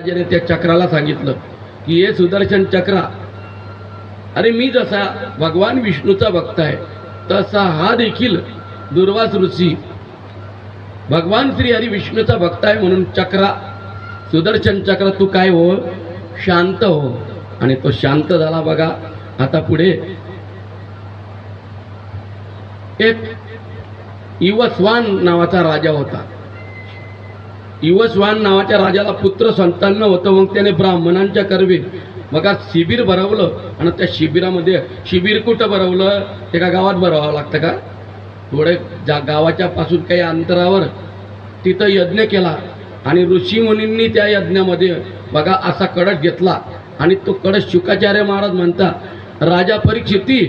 राजाने त्या चक्राला सांगितलं की हे सुदर्शन चक्रा, अरे मी जसा भगवान विष्णूचा भक्त आहे तसा हा देखील दुर्वास ऋषी भगवान श्री हरी विष्णूचा भक्त आहे, म्हणून चक्रा सुदर्शन चक्र तू काय हो, शांत हो. आणि तो शांत झाला. बघा आता पुढे एक इवस्वान नावाचा राजा होता. इवस्वान नावाच्या राजाला पुत्र संतान होतं. मग त्याने ब्राह्मणांच्या करवी बघा शिबिर भरवलं. आणि त्या शिबिरामध्ये शिबिर कुठं भरवलं, एका गावात भरवावं लागतं का, थोडे गावाच्या पासून काही अंतरावर तिथं यज्ञ केला. आणि ऋषी मुनींनी त्या यज्ञामध्ये बघा असा कळश घेतला. आणि तो कळश शुकाचार्य महाराज म्हणता, राजा परीक्षिती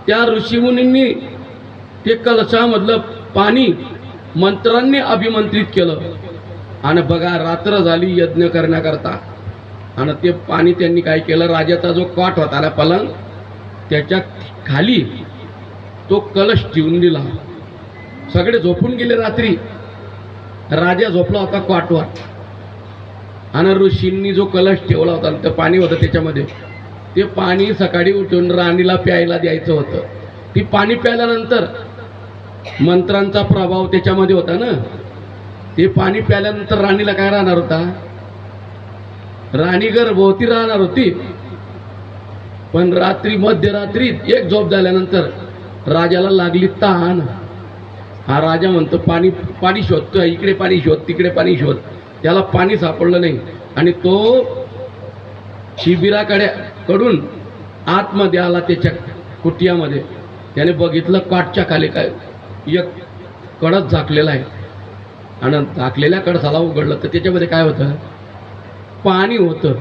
त्या ऋषीमुनींनी ते कलशामधलं पाणी मंत्रांनी अभिमंत्रित केलं. आणि बघा रात्र झाली यज्ञ करण्याकरता. आणि ते पाणी त्यांनी काय केलं, राजाचा जो कॉट होता ना पलंग त्याच्या खाली तो कलश ठेवून दिला. सगळे झोपून गेले रात्री. राजा झोपला होता कॉटवर. आणि ऋषींनी जो कलश ठेवला होता ते पाणी होतं त्याच्यामध्ये, ते पाणी सकाळी उठून राणीला प्यायला द्यायचं होतं. ती पाणी प्यायल्यानंतर मंत्रांचा प्रभाव त्याच्यामध्ये होता ना, ते पाणी प्यायल्यानंतर राणीला काय राहणार होता, राणी गर्भवती राहणार होती. पण रात्री मध्यरात्री एक झोप झाल्यानंतर राजाला लागली तहान. हा राजा म्हणतो पाणी पाणी शोधतोय, इकडे पाणी शोध तिकडे पाणी शोध. त्याला पाणी सापडलं नाही. आणि तो शिबिराकडून आतमध्ये आला त्याच्या कुटियामध्ये. त्याने बघितलं काठच्या खाली काय एक कळस झाकलेला आहे. आणि झाकलेल्या कळसाला उघडलं तर त्याच्यामध्ये काय होतं, पाणी होतं.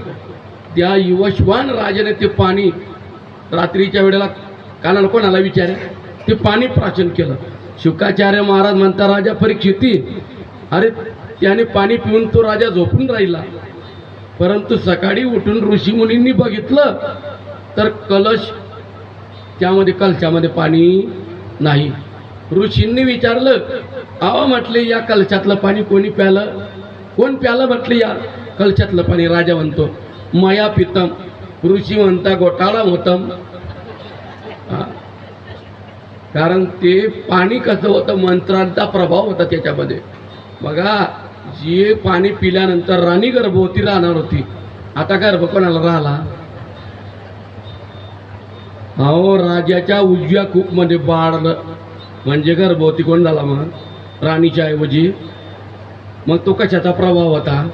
त्या युवश्वान राजाने ते पाणी रात्रीच्या वेळेला कानाला कोणाला विचारे ते पाणी प्राशन केलं. शुकाचार्य महाराज म्हणता, राजा परीक्षिती अरे त्याने पाणी पिऊन तो राजा झोपून राहिला. परंतु सकाळी उठून ऋषीमुनींनी बघितलं तर कलश त्यामध्ये कलशामध्ये पाणी नाही. ऋषींनी विचारलं, अहो म्हटले या कलशातलं पाणी कोणी प्यालं, कोण प्यालं म्हटले या कलशातलं पाणी. राजा म्हणतो मया पितम. ऋषी म्हणता घोटाळा होतम. कारण ते पाणी कसं होतं, मंत्रांचा प्रभाव होता त्याच्यामध्ये. बघा जे पाणी पिल्यानंतर राणी गर्भवती राहणार होती. आता गर्भ कोणाला राहिला, अहो राजाच्या उजव्या कूपमध्ये बाळलं म्हणजे गर्भवती कोण झाला, मग राणीच्या ऐवजी. मग तो कशाचा प्रभाव होता,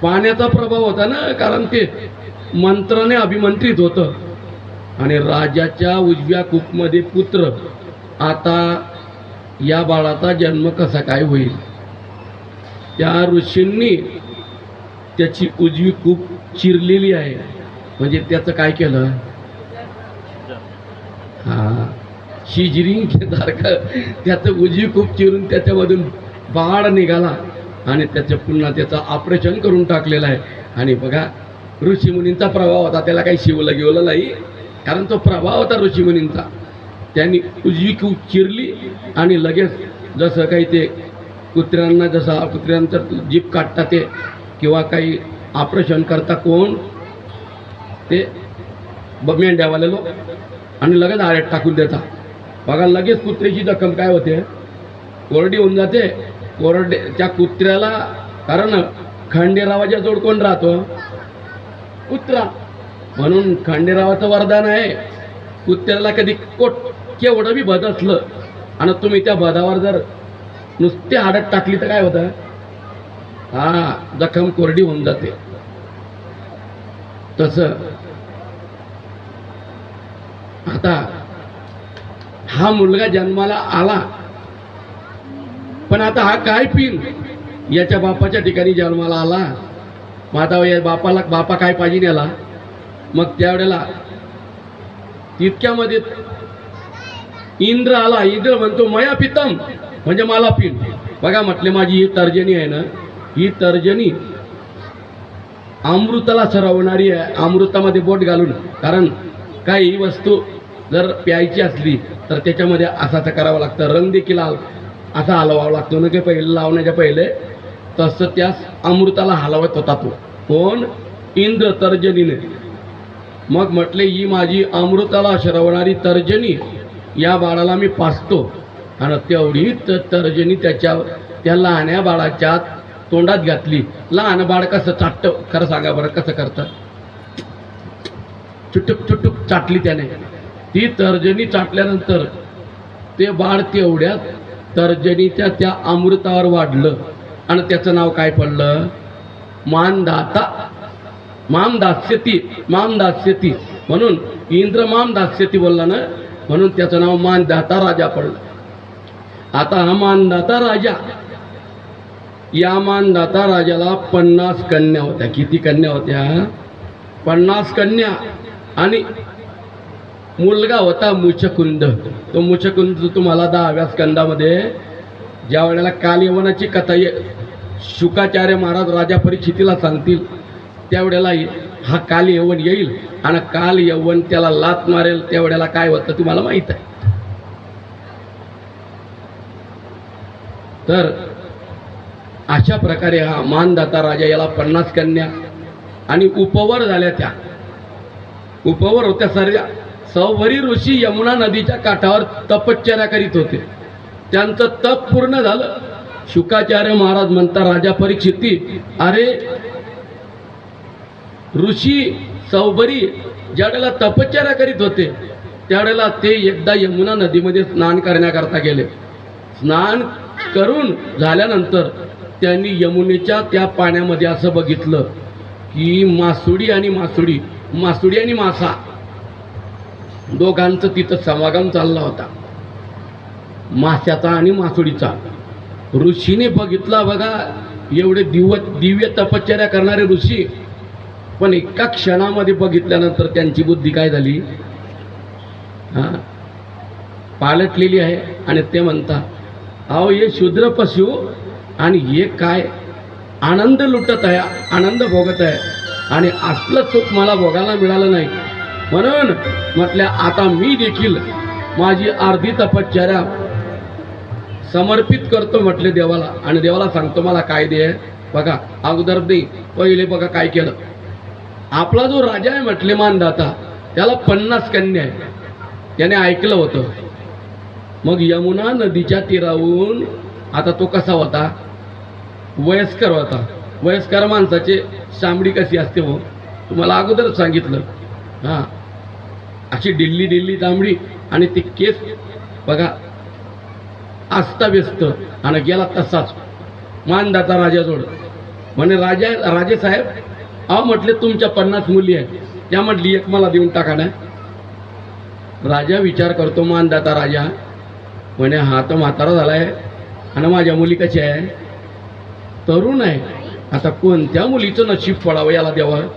पाण्याचा प्रभाव होता ना, कारण ते मंत्राने अभिमंत्रित होतं. आणि राजाच्या उजव्या कूपमध्ये पुत्र. आता या बाळाचा जन्म कसा काय होईल. त्या ऋषींनी त्याची उजवी कूप चिरलेली आहे. म्हणजे त्याचं काय केलं, हा शिजरिंग सारखं त्याचं उजवी कूप चिरून त्याच्यामधून बाळ निघाला. आणि त्याचं पुन्हा त्याचं ऑपरेशन करून टाकलेलं आहे. आणि बघा ऋषीमुनींचा प्रभाव होता, त्याला काही शिवलं गेवलं नाही, कारण तो प्रभाव होता ऋषीमुनींचा. त्यांनी उजवी कूप चिरली आणि लगेच जसं काही ते कुत्र्यांना जसं कुत्र्यांचं जीभ काढतात ते किंवा काही ऑपरेशन करता कोण ते मेंढ्यावाले लोक, आणि लगेच आळ्यात टाकून देतात. बघा लगेच कुत्र्याची जखम काय होते, कोरडी होऊन जाते. कोरडे त्या कुत्र्याला, कारण खंडेरावाच्या जोड कोण राहतो, कुत्रा. म्हणून खंडेरावाचं वरदान आहे, कुत्र्याला कधी केवढं बी बद असलं आणि तुम्ही त्या बदावर जर नुसते हाडत टाकली तर काय होतं, हा जखम कोरडी होऊन जाते. तसं आता हा मुलगा जन्माला आला, पण आता हा काय पिन, याच्या बापाच्या ठिकाणी जन्माला आला. मग आता या बापा काय पाहिजे याला. मग त्यावेळेला इतक्यामध्ये इंद्र आला. इंद्र म्हणतो मया पितम, म्हणजे मला पिन. बघा म्हटले माझी ही तर्जनी आहे ना, ही तर्जनी अमृताला सरवणारी आहे, अमृतामध्ये बोट घालून. कारण काही वस्तू जर प्यायची असली तर त्याच्यामध्ये असाच करावं लागतं, रंग देखील असा हलवावं लागतो ना, की पहिले लावण्याच्या पहिले तसं त्या अमृताला हलवत होता तो. कोण? इंद्र तर्जनीने. मग म्हटले ही माझी अमृताला शरवणारी तर्जनी, या बाळाला मी पाचतो. आणि तेवढी तर्जनी त्या लहान्या बाळाच्या तोंडात घातली. लहान बाळ कसं चाटतं खरं सांगा बरं, कसं करतं? चुटुक चुटुक चाटली त्याने. ती तर्जनी चाटल्यानंतर ते बाळ तेवढ्यात तर्जनीच्या त्या अमृतावर वाढलं आणि त्याचं नाव काय पडलं? मानदाता. मामदास्यती. मामदास्यती म्हणून इंद्र मामदास्यती बोलला ना, म्हणून त्याचं नाव मानदाता राजा पडलं. आता हा मानदाता राजा, या मानदाता राजाला 50 कन्या होत्या. किती कन्या होत्या? 50 कन्या. आणि मुलगा होता मुचकुंद. तो मुचकुंद तुम्हाला 10व्या स्कंदामध्ये ज्या वेळेला कालयवनाची कथा शुकाचार्य महाराज राजा परीक्षितीला सांगतील, त्यावेळेला हा कालयवन येईल आणि कालयवन त्याला लात मारेल. त्यावेळेला काय होतं तुम्हाला माहीत आहे. तर अशा प्रकारे हा मानदाता राजा, याला 50 कन्या आणि उपवर झाल्या. त्या उपवर होत्या सर्व. सौवरी ऋषी यमुना नदीच्या काठावर तपश्चर्या करीत होते. त्यांचं तप पूर्ण झालं. शुकाचार्य महाराज म्हणता राजा परीक्षिती, अरे ऋषी सौवरी ज्यावेळेला तपश्चर्या करीत होते त्यावेळेला ते एकदा यमुना नदीमध्ये स्नान करण्याकरता गेले. स्नान करून झाल्यानंतर त्यांनी यमुनेच्या त्या पाण्यामध्ये असं बघितलं की मासुडी आणि मासा दोघांचं तिथं समागम चालला होता, माशाचा आणि मासुडीचा. ऋषीने बघितला, बघा एवढे दिव्य तपश्चर्या करणारे ऋषी, पण एका क्षणामध्ये बघितल्यानंतर त्यांची बुद्धी काय झाली? पालटलेली आहे. आणि ते म्हणता, अहो हे शूद्र पशु आणि हे काय आनंद लुटत आहे, आनंद भोगत आहे, आणि असलं सुख मला भोगायला मिळालं नाही. म्हणून म्हटलं आता मी देखील माझी अर्धी तपश्चर्या समर्पित करतो म्हटले देवाला. आणि देवाला सांगतो मला काय दे. बघा अगोदर दे, पहिले बघा काय केलं. आपला जो राजा आहे म्हटले मानदाता, त्याला 50 कन्या आहे. त्याने ऐकलं होतं. मग यमुना नदीच्या तीरावरून, आता तो कसा होता? वयस्कर होता. वयस्कर माणसाची चामडी कशी असते हो, तुम्हाला अगोदरच सांगितलं. अशी डिल्ली चामडी आणि ते केस बघा अस्ताव्यस्त. आणि गेला तसाच मानदाता राजाजवळ. म्हणे राजे साहेब, अहो म्हटले तुमच्या 50 मुली आहेत, त्या म्हटली एक मला देऊन टाका ना. राजा विचार करतो. मानदाता राजा म्हणे हा तर म्हातारा झालाय आणि माझ्या मुली कशा आहे? तरुण आहे. आता कोणत्या मुलीचं नशीब पडावं याला द्यावं?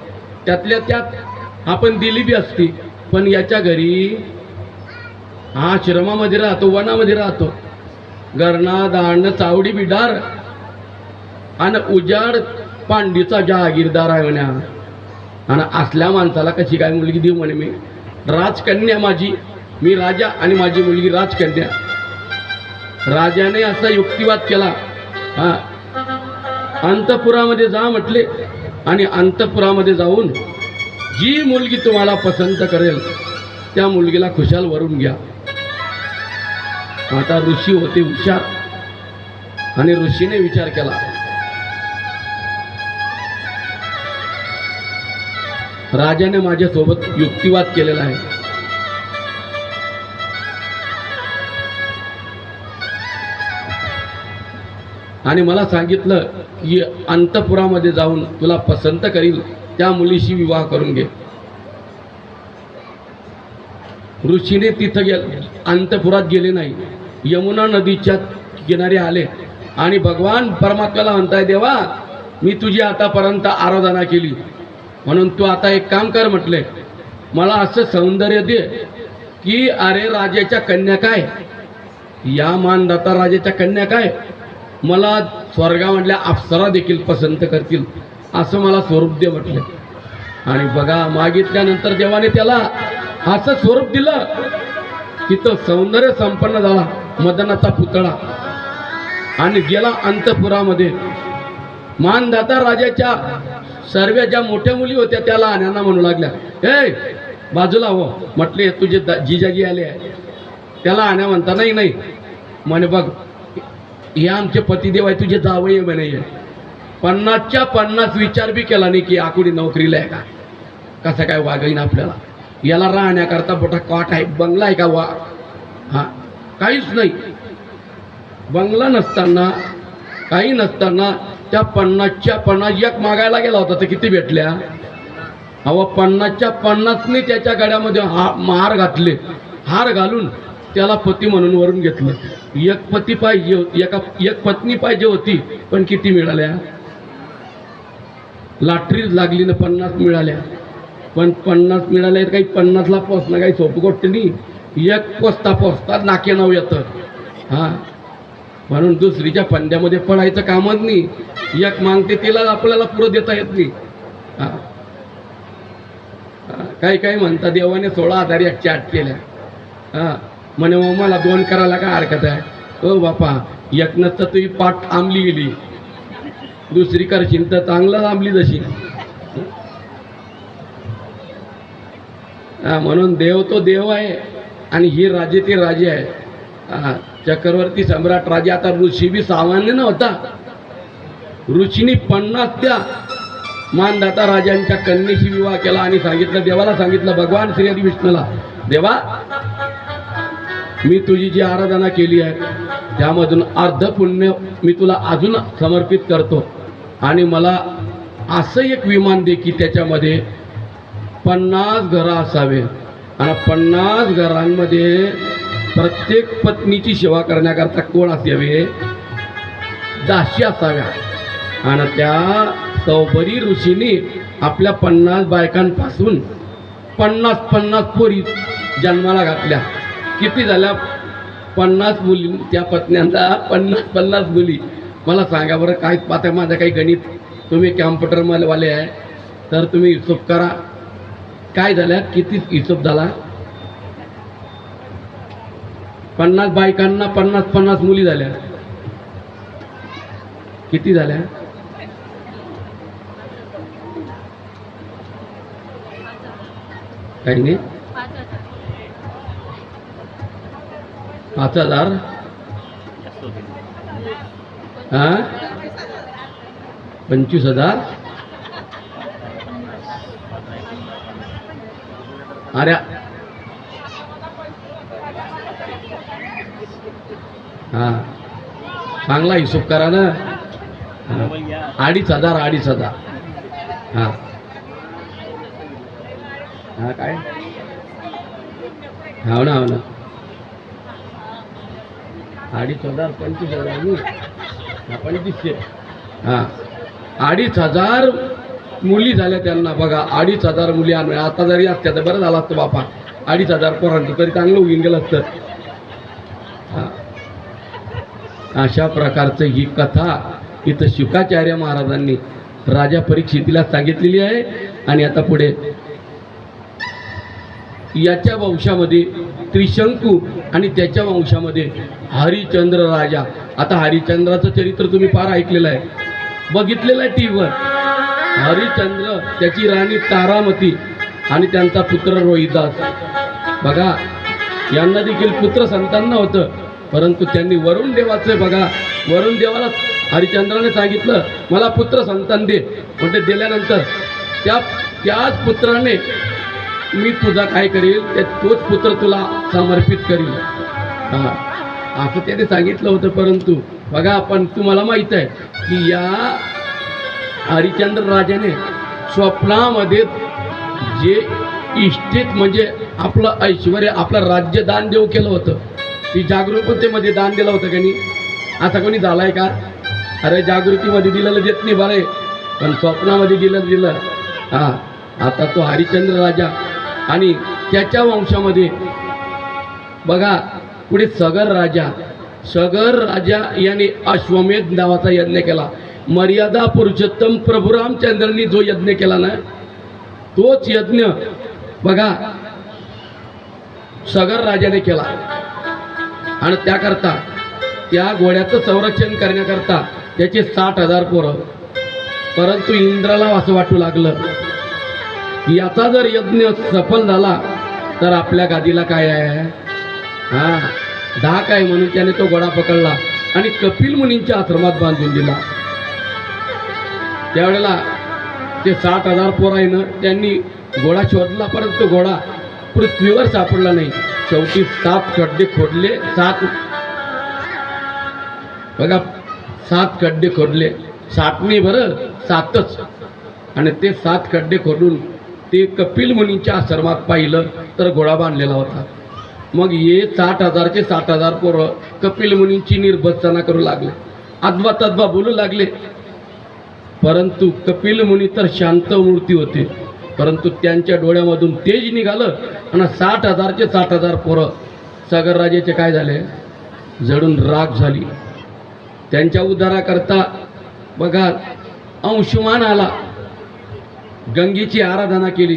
त्यातल्या त्यात आपण दिली बी असती, पण याच्या घरी हा आश्रमामध्ये राहतो, वनामध्ये राहतो. घरणा दांड चावडी बिडार आणि उजाड पांडीचा जहागीरदार आहे म्हणा. आणि असल्या माणसाला कशी काय मुलगी देऊ म्हणे मी? राजकन्या माझी, मी राजा आणि माझी मुलगी राजकन्या. राजाने असा युक्तिवाद केला. अंतपुरामध्ये जा म्हटले, आणि अंतपुरामध्ये जाऊन जी मुलगी तुम्हाला पसंत करेल त्या मुलगीला खुशाल वरून घ्या. आता ऋषी होते हुशार, आणि ऋषीने विचार केला. राजाने माझ्यासोबत युक्तिवाद केलेला आहे. आणि मला सांगितलं की अंतपुरामध्ये जाऊन तुला पसंत करील त्या मुलीशी विवाह करून घे. ऋषीने तिथं अंतपुरात गेले नाही, यमुना नदीच्या किनारी आले आणि भगवान परमात्म्याला म्हणताय, देवा मी तुझी आतापर्यंत आराधना केली, म्हणून तू आता एक काम कर म्हटले, मला असं सौंदर्य दे की अरे राजाच्या कन्या काय, या मानदाता राजाच्या कन्या काय, मला स्वर्गामधल्या अप्सरा देखील पसंत करतील असं मला स्वरूप दे म्हटले. आणि बघा मागितल्यानंतर देवाने त्याला असं स्वरूप दिलं की तो सौंदर्य संपन्न झाला, मदनाचा पुतळा. आणि गेला अंतपुरामध्ये. मानदाता राजाच्या सर्व ज्या मोठ्या मुली होत्या त्या लहान्यांना म्हणू लागल्या, ए बाजूला हो. म्हटले तुझे जिजाजी आले आहे. त्याला आण्या म्हणता, नाही नाही म्हणे, बघ हे आमचे पतिदेव आहे, तुझे जावई म्हणे. 50च्या 50 विचार बी केला नाही की आकुडी नोकरीला आहे का, कसं काय वागईन आपल्याला, याला राहण्याकरता मोठा कॉट आहे, बंगला आहे का वा, हा काहीच नाही. बंगला नसताना काही नसताना त्या 50च्या 50 एक मागायला गेला होता तर किती भेटल्या. अहो 50च्या 50नी त्याच्या गळ्यामध्ये हार घातले. हार घालून त्याला पती म्हणून वरून घेतलं. एक पती पाहिजे, एक पत्नी पाहिजे होती, पण किती मिळाल्या. लॉटरी लागली ना 50 मिळाल्या. पण 50 मिळाल्या काही 50ला पोचणं काही सोपी गोष्ट नाही. एक पोचता नाके नाव येतं. हां म्हणून दुसरीच्या फंद्यामध्ये पडायचं कामच नाही. एक मागते तिला आपल्याला पुढं देता येत नाही. हां काही काही म्हणतात देवाने 16,000 एक चाट केल्या. हां म्हणे मग मला 2 करायला काय हरकत आहे. हो बापा, एक नसतं तुझी पाठ आंबली गेली, दुसरी करशील तर चांगलं आंबली जशी. म्हणून देव तो देव आहे आणि ही राजे ते राजे आहे. चक्रवर्ती सम्राट राजे. आता ऋषी बी सामान्य नव्हता. ऋषीनी 50 त्या मानदाता राजांच्या कन्येशी विवाह केला आणि सांगितलं, देवाला सांगितलं, भगवान श्री हरी विष्णूला, देवा मी तुझी जी आराधना केली आहे त्यामधून अर्ध पुण्य मी तुला अजून समर्पित करतो आणि मला असं एक विमान दे की त्याच्यामध्ये 50 घरं असावे आणि 50 घरांमध्ये प्रत्येक पत्नीची सेवा करण्याकरता कोण असावे, दासी असाव्या. आणि त्या सौबरी ऋषींनी आपल्या 50 बायकांपासून 50 पोरी जन्माला घातल्या. किती झाल्या 50 मुली त्या पत्न्यांचा, 50 मुली. मला सांगा बरं, काय पाहता माझं काही गणित, तुम्ही कॅम्प्युटरवाले आहे तर तुम्ही हिशोब करा. काय झाल्या, किती हिशोब झाला. 50 बायकांना 50 मुली झाल्या. किती झाल्या. काही नाही, 5,000. हा 25,000. अरे हा चांगला हिशोब करा ना. 2,500. हा हा काय, हो ना 2,500 25,000 2500. हा 2,500 मुली झाल्या त्यांना. बघा 2,500 मुली आणल्या. आता जरी असत्या तर बरं झालं असतं बापा, 2,500 पोरांचं तरी चांगलं होऊन गेलं असतं. अशा प्रकारचं ही कथा इथं शुकाचार्य महाराजांनी राजा परीक्षितीला सांगितलेली आहे. आणि आता पुढे याच्या वंशामध्ये त्रिशंकू आणि त्याच्या वंशामध्ये हरिश्चंद्र राजा. आता हरिश्चंद्राचं चरित्र तुम्ही फार ऐकलेलं आहे, बघितलेलं आहे टीव्हीवर. हरिश्चंद्र, त्याची राणी तारामती आणि त्यांचा पुत्र रोहिदास. बघा यांना देखील पुत्र संतान नव्हतं, परंतु त्यांनी वरुण देवाचं, बघा वरुण देवाला हरिश्चंद्राने सांगितलं मला पुत्र संतान दे. म्हणजे दिल्यानंतर त्याच पुत्राने मी तुझा काय करेल, तोच पुत्र तुला समर्पित करील. हां असं त्याने सांगितलं होतं. परंतु बघा आपण, तुम्हाला माहीत आहे की या हरिश्चंद्र राजाने स्वप्नामध्ये जे इष्टेत म्हणजे आपलं ऐश्वर, आपलं राज्य दान देऊ केलं होतं, ती जागरूकतेमध्ये दान दिलं होतं का नाही. असं कोणी झालाय का. अरे जागृतीमध्ये दिलेलं देत नाही बरं, पण स्वप्नामध्ये दिलं. हां आता तो हरिश्चंद्र राजा आणि त्याच्या वंशामध्ये बघा पुढे सगर राजा याने अश्वमेध नावाचा यज्ञ केला. मर्यादा पुरुषोत्तम प्रभू रामचंद्रांनी जो यज्ञ केला ना, तोच यज्ञ बघा सगर राजाने केला. आणि त्याकरता त्या घोड्याचं संरक्षण करण्याकरता त्याचे 60,000 पोरं परंतु इंद्राला असं वाटू लागलं की याचा जर यज्ञ सफल झाला तर आपल्या गादीला काय आहे, हा धाक आहे. म्हणून त्याने तो घोडा पकडला आणि कपिल मुनींच्या आश्रमात बांधून दिला. त्यावेळेला ते 60,000 पोर आहे ना, त्यांनी घोडा शोधला, परंतु घोडा पृथ्वीवर सापडला नाही. शेवटी 7 खड्डे खोदले, 7 बघा 7 खड्डे खोदले, 7 नाही बरं 7च. आणि ते 7 खड्डे खोदून ते कपिल मुनींच्या आश्रमात पाहिलं तर घोडा बांधलेला होता. मग हे 60,000चे 60,000 पोरं कपिल मुनींची निर्भत्सना करू लागले, अद्वा तद्वा बोलू लागले. परंतु कपिल मुनी तर शांत मूर्ती होते, परंतु त्यांच्या डोळ्यामधून तेज निघालं आणि 60,000चे 60,000 पोरं सागर राजाचे काय झाले, जडून राख झाली. त्यांच्या उद्धाराकरता बघा अंशुमान आला, गंगेची आराधना केली.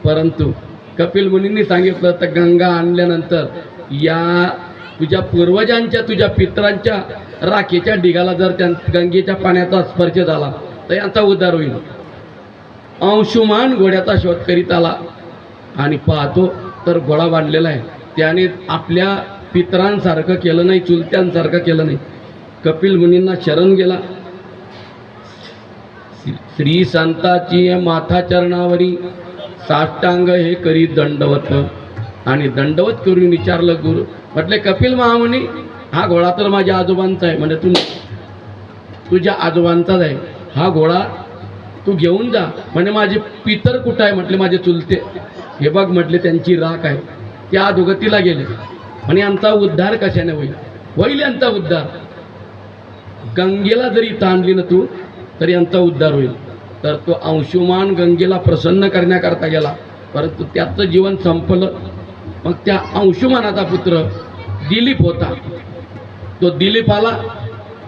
परंतु कपिल मुनींनी सांगितलं तर गंगा आणल्यानंतर या तुझ्या पूर्वजांच्या तुझ्या पितरांच्या राखेच्या ढिगाला जर त्या गंगेच्या पाण्याचा स्पर्श झाला तर यांचा उद्धार होईल. अंशुमान घोड्याचा शोध करीत आला आणि पाहतो तर घोडा बांधलेला आहे. त्याने आपल्या पितरांसारखं केलं नाही, चुलत्यांसारखं केलं नाही. कपिल मुनींना शरण गेला. श्री संताची माथा चरणावरी साष्टांग हे करी दंडवत. आणि दंडवत करून विचारलं गुरु, म्हटले कपिल महामुनी हा घोडा तर माझ्या आजोबांचा आहे. म्हणजे तुझ्या आजोबांचाच आहे हा घोडा, तू घेऊन जा. म्हणजे माझे पितर कुठं आहे, म्हटले माझे चुलते. हे बघ म्हटले त्यांची राख आहे, त्या अधोगतीला गेले. आणि यांचा उद्धार कशाने होईल, होईल यांचा उद्धार. गंगेला जरी ताणली ना तू तरी यांचा उद्धार होईल. तर तो अंशुमान गंगेला प्रसन्न करण्याकरता गेला, परंतु त्याचं जीवन संपलं. मग त्या अंशुमानाचा पुत्र दिलीप होता, तो दिलीप आला.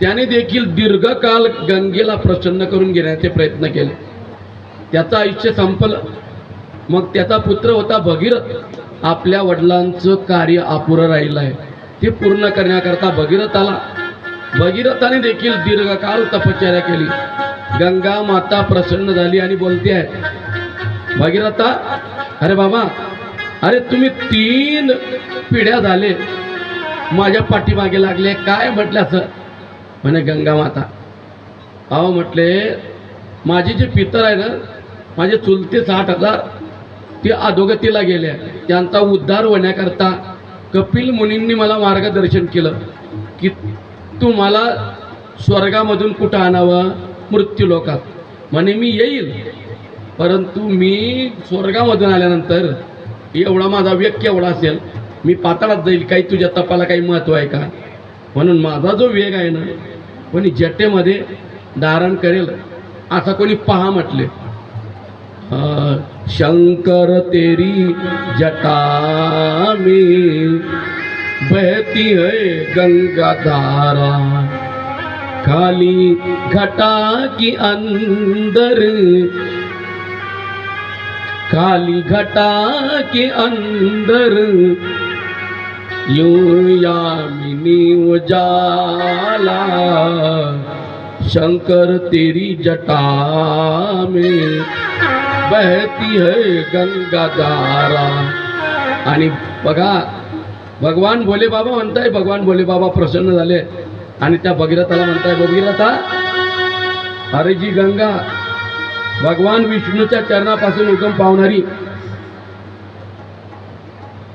त्याने देखील दीर्घकाल गंगेला प्रसन्न करून घेण्याचे प्रयत्न केले. त्याचं आयुष्य संपलं. मग त्याचा पुत्र होता भगीरथ. आपल्या वडिलांचं कार्य अपुरं राहिलं आहे, ते पूर्ण करण्याकरता भगीरथ आला. भगीरथाने देखील दीर्घकाल तपश्चर्या केली. गंगा माता प्रसन्न झाली आणि बोलते आहे, भगीरथा अरे बाबा, अरे तुम्ही 3 पिढ्या झाले माझ्या पाठीमागे लागले, काय म्हटलं असं. म्हणे गंगा माता, अहो म्हटले माझे जे पितर आहे ना, माझे चुलते 60,000 ते अधोगतीला गेले. त्यांचा उद्धार होण्याकरता कपिल मुनींनी मला मार्गदर्शन केलं की तू मला स्वर्गामधून कुठं आणावं, मृत्यू लोकात. म्हणे मी येईल, परंतु मी स्वर्गामधून आल्यानंतर एवढा माझा वेग केवढा असेल, मी पाताळात जाईल, काही तुझ्या तपाला काही महत्त्व आहे का. म्हणून माझा जो वेग आहे ना, कोणी जटेमध्ये धारण करेल असा कोणी पहा म्हटले. शंकर तेरी जटा में बहती है गंगा धारा, खाली घटा की अंदर, खाली घटा के अंदर यूं यामिनी उजाला, शंकर तेरी जटा में बहती है गंगा धारा. आणि बघा भगवान भोले बाबा म्हणताय, भगवान भोले बाबा प्रसन्न झाले आणि त्या भगीरथाला म्हणताय, भगीरथा अरे जी गंगा भगवान विष्णूच्या चरणापासून उगम पावणारी,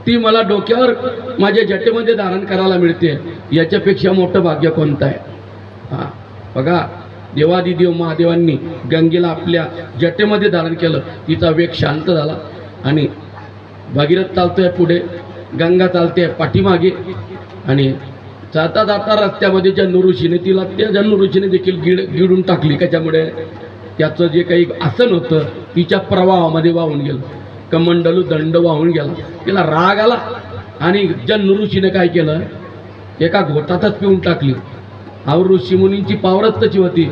ती मला डोक्यावर माझ्या जटेमध्ये धारण करायला मिळते, याच्यापेक्षा मोठं भाग्य कोणतं आहे. हा बघा देवादिदेव महादेवांनी गंगेला आपल्या जटेमध्ये धारण केलं. तिचा वेग शांत झाला आणि भगीरथ चालतोय पुढे, गंगा चालते पाठीमागे. आणि जाता जाता रस्त्यामध्ये जन्नू ऋषीने तिला, त्या जन्नू ऋषीने देखील गिळून टाकली. त्याच्यामुळे त्याचं जे काही आसन होतं तिच्या प्रवाहामध्ये वाहून गेलं, कमंडलू दंड वाहून गेला. तिला राग आला आणि जन्नू ऋषीने काय केलं, एका घोटातच पिऊन टाकली. अहो ऋषीमुनींची पावरच तशी होती.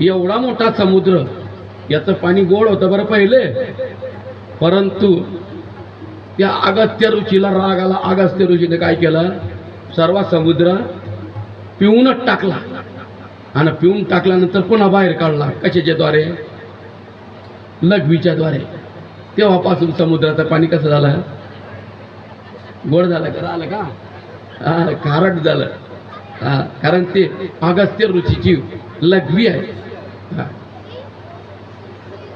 एवढा मोठा समुद्र, याचं पाणी गोड होतं बरं पहिले, परंतु त्या अगस्त्य ऋषीला राग आला. अगस्त्य ऋषीने काय केलं, सर्व समुद्र पिऊनच टाकला. आणि पिऊन टाकल्यानंतर पुन्हा बाहेर काढला कशाच्या द्वारे? लघवीच्या द्वारे. तेव्हापासून समुद्राचं पाणी कसं झालं? गोड झालं का? झालं का? हा, खारट झालं. हा, कारण ते अगस्त्य ऋषीची लघवी आहे. हा,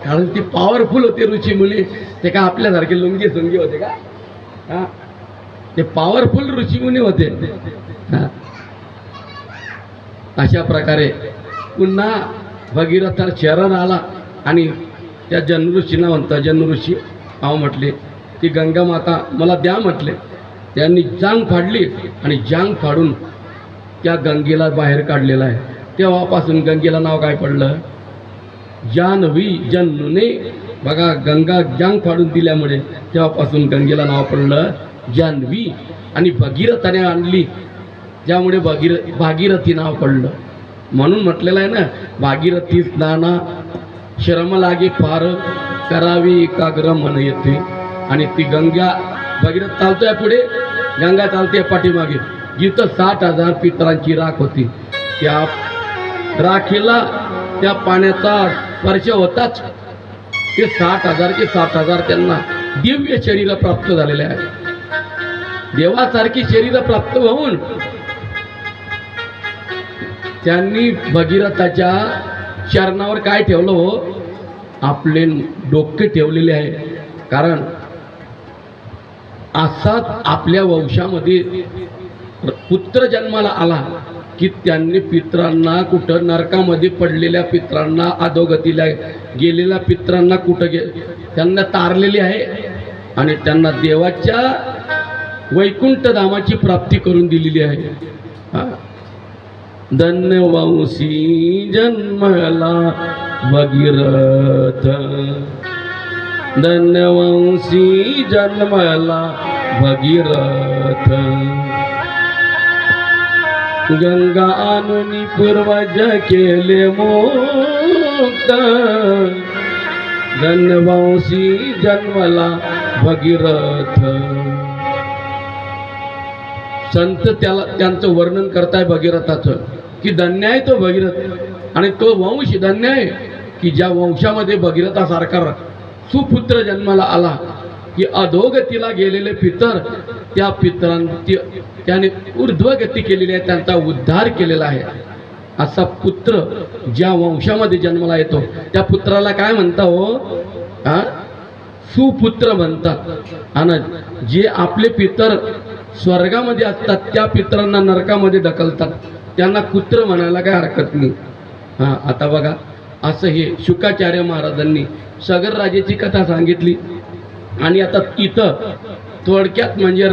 कारण ती पॉवरफुल होते ऋषी मुनी. ते का आपल्यासारखे लुंगी सुंगी होते का? हा, ते पॉवरफुल ऋषी मुनी होते. हा, अशा प्रकारे पुन्हा भगीरथ शरण आला आणि त्या जनऋषींना म्हणता, जनऋषी अहो म्हटले ती गंगा माता मला द्या म्हटले. त्यांनी जांग फाडली आणि जांग फाडून त्या गंगेला बाहेर काढलेला आहे. तेव्हापासून गंगेला नाव काय पडलं? जान्हवी. जन्मने बघा गंगा जांग फाडून दिल्यामुळे तेव्हापासून गंगेला नाव पडलं जान्हवी. आणि भगीरथाने आणली त्यामुळे भागीरथी नाव पडलं. म्हणून म्हटलेलं आहे ना, भागीरथी स्नाना श्रम लागे फार करावी एकाग्र मन येते. आणि ती गंगा भगीरथ चालतोय पुढे, गंगा चालते पाठीमागे. जिथं 60,000 पितरांची राख होती त्या राखेला त्या पाण्याचा स्पर्श होताच ते 60,000 के 60,000 त्यांना दिव्य शरीर प्राप्त झालेले आहे. देवासारखी शरीर प्राप्त होऊन त्यांनी भगीरथाच्या चरणावर काय ठेवलं हो? आपले डोके ठेवलेले आहे. कारण असाच आपल्या वंशामध्ये पुत्र जन्माला आला की त्यांनी पित्रांना कुठं नरकामध्ये पडलेल्या पित्रांना, अधोगतीला गेलेल्या पित्रांना त्यांना तारलेले आहे आणि त्यांना देवाच्या वैकुंठ धामाची प्राप्ती करून दिलेली आहे. धन्यवंशी जन्मला भगीरथ, धन्यवंशी जन्मला भगीरथ. गंगा आणून पूर्वज केले मुक्त, धन्यवंशी जन्मला भगीरथ. संत त्यांचं वर्णन करताय भगीरथाचं की धन्य आहे तो भगीरथ आणि तो वंश धन्य आहे की ज्या वंशामध्ये भगीरथासारखा सुपुत्र जन्माला आला की अधोगतीला गेलेले पितर त्या पितरांची त्याने ऊर्ध्वगती केलेली आहे, त्यांचा उद्धार केलेला आहे. असा पुत्र ज्या वंशामध्ये जन्माला येतो त्या पुत्राला काय म्हणता हो? सुपुत्र म्हणतात. आणि जे आपले पितर स्वर्गामध्ये असतात त्या पितरांना नरकामध्ये ढकलतात त्यांना कुत्र म्हणायला काय हरकत नाही. हा, आता बघा असं हे शुकाचार्य महाराजांनी सगर राजाची कथा सांगितली. आणि आता इथं थोडक्यात म्हणजे